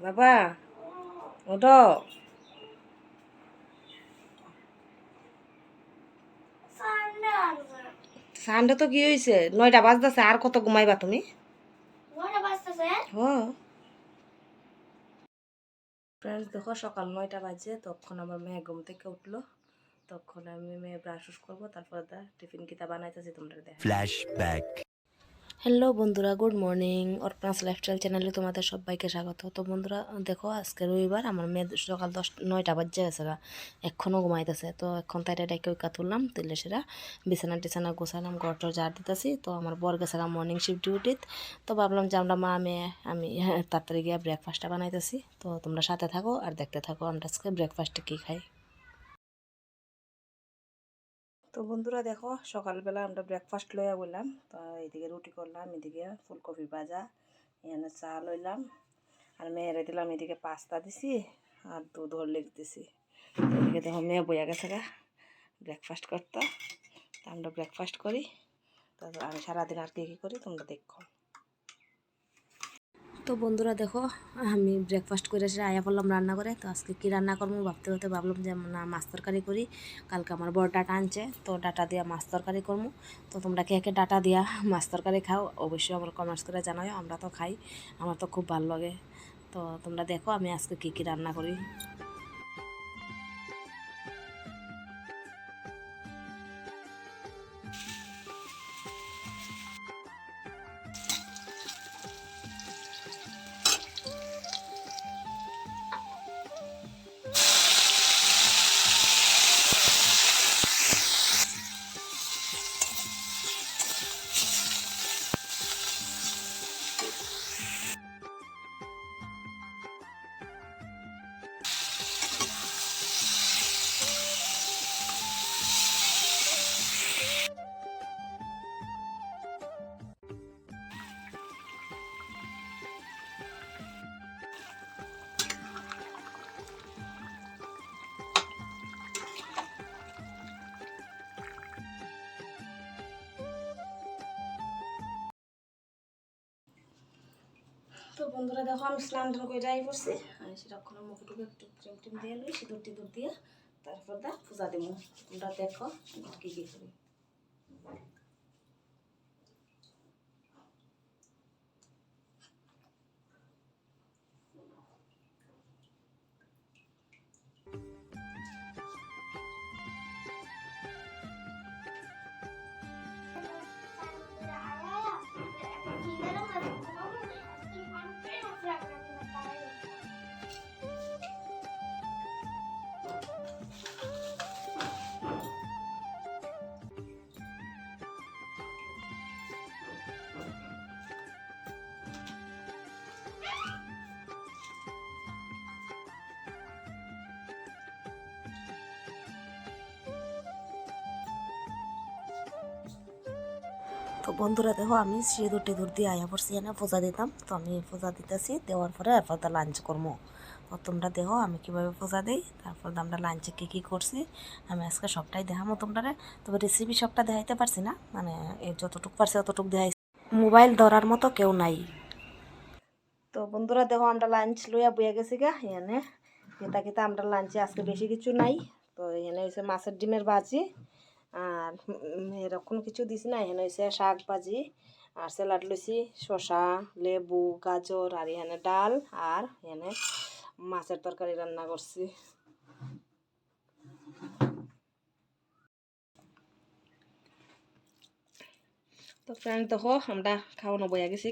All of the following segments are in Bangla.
বাবা ওঠো। সানডে তো কি হয়েছে? 9টা বাজতেছে, আর কত ঘুমাইবা তুমি? ফ্রেন্ডস দেখো, সকাল 9টা বাজে, তখন আমার মেয়ে ঘুম থেকে উঠলো। তখন আমি মেয়ে ব্রাশ করবো, তারপর টিফিন কিতা বানাইতেছি তোমরা দেখো। ফ্ল্যাশব্যাক। হ্যালো বন্ধুরা, গুড মর্নিং। অর্পণাস লাইফস্টাইল চ্যানেলে তোমাদের সবাইকে স্বাগত। তো বন্ধুরা দেখো, আজকে রবিবার, আমার মেয়ে সকাল 9টা বাজে গেছে, এখনও ঘুমাইতেছে। তো এখন তাইটা ডাইকে উইকা তুললাম, তুললে সেটা বিছানা টিছানা গোছালাম, ঘরটা ঝাড় দিতেছি। তো আমার বর গেছে মর্নিং শিফট ডিউটিত। তো ভাবলাম যে আমরা মা মেয়ে আমি তাড়াতাড়ি গিয়ে ব্রেকফাস্টটা বানাইতেছি। তো তোমরা সাথে থাকো আর দেখতে থাকো আমরা আজকে ব্রেকফাস্টে কী খাই। তো বন্ধুরা দেখো, সকালবেলা আমরা ব্রেকফাস্ট লইয়া বললাম। তো এইদিকে রুটি করলাম, এদিকে ফুলকপি ভাজা, এখানে চা লইলাম, আর মেয়েরে দিলাম এদিকে পাস্তা দিছি আর দুধ হরলিক্স দিছি। এদিকে দেখো মেয়ে বইয়া গেছে ব্রেকফাস্ট করতে। আমরা ব্রেকফাস্ট করি। তারপর আমি সারাদিন আর কী করি তোমরা দেখো। তো বন্ধুরা দেখো, আমি ব্রেকফাস্ট করে এসে আয়া পড়লাম রান্না করে। তো আজকে কী রান্না করবো ভাবতে ভাবতে ভাবলাম যে না, মাছ তরকারি করি। কালকে আমার বড় ডাটা আনছে, তো ডাটা দিয়া মাছ তরকারি করবো। তো তোমরা কে কে ডাটা দিয়া মাছ তরকারি খাও অবশ্যই আমার কমেন্টস করে জানাও। আমরা তো খাই, আমার তো খুব ভালো লাগে। তো তোমরা দেখো আমি আজকে কী কী রান্না করি। তো বন্ধুরা দেখো, আমি স্নান টান করে যাই পড়ছি। আমি সেরকম মুখে টুকে একটু ক্রিম টিম দিয়ে লই, সিঁদুর টিঁদুর দিয়ে, তারপর পূজা দেবো। তোমরা দেখো কী কী করি। তো বন্ধুরা দেখো, আমি সিঁদুর টিঁদুর দিয়ে আয়া পড়ছি, এনে পূজা দিতাম। তো আমি পূজা দিতেছি, দেওয়ার পরে এরপর লাঞ্চ করবো। তো তোমরা দেখো আমি কীভাবে পূজা দিই, তারপর আমরা লাঞ্চে কী কী করছি আমি আজকে সবটাই দেখাবো তোমরা। তবে রেসিপি সবটা দেখাইতে পারছি না, মানে যতটুকু পারছি অতটুকু দেখাইছি। মোবাইল ধরার মতো কেউ নাই। তো বন্ধুরা দেখো, আমরা লাঞ্চ লইয়া বইয়া গেছি এনে কেতা কেতা আমরা লাঞ্চে আজকে বেশি কিছু নাই। তো এখানে হয়েছে মাছের ডিমের ভাজি, আর এরকম কিছু দিছি না। এখানে হয়েছে শাক ভাজি, আর স্যালাড লইছি, শসা, লেবু, গাজর, আর এখানে ডাল, আর এখানে মাছের তরকারি রান্না করছি। তো ফ্রেন্ড দেখো, আমরা খাওয়ানো বইয়া গেছি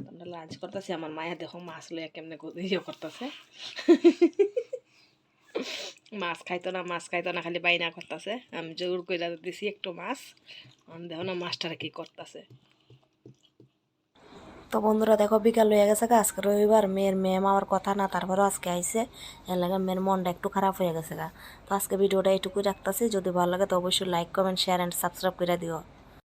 আমরা লাঞ্চ করতেছি। আমার মায়া দেখো মাছ লইয়া কেমনে ইয়ে করতেছে। মাছ খাইতো না, মাছ খাইতো না, খালি বাইনা করতেছে। আমি জোর করে দিছি একটু মাছ, দেখো না মাছটারে কি করতেছে। তো বন্ধুরা দেখো, বিকাল হয়ে গেছে আজকে রবিবার, মেয়ের মেয়ে আমার কথা না, তারপরেও আজকে আইসে, এর লাগে মেয়ের মনটা একটু খারাপ হয়ে গেছে তো আজকে ভিডিওটা এইটুকুই রাখতেছি। যদি ভালো লাগে তো অবশ্যই like comment share and subscribe করে দিও।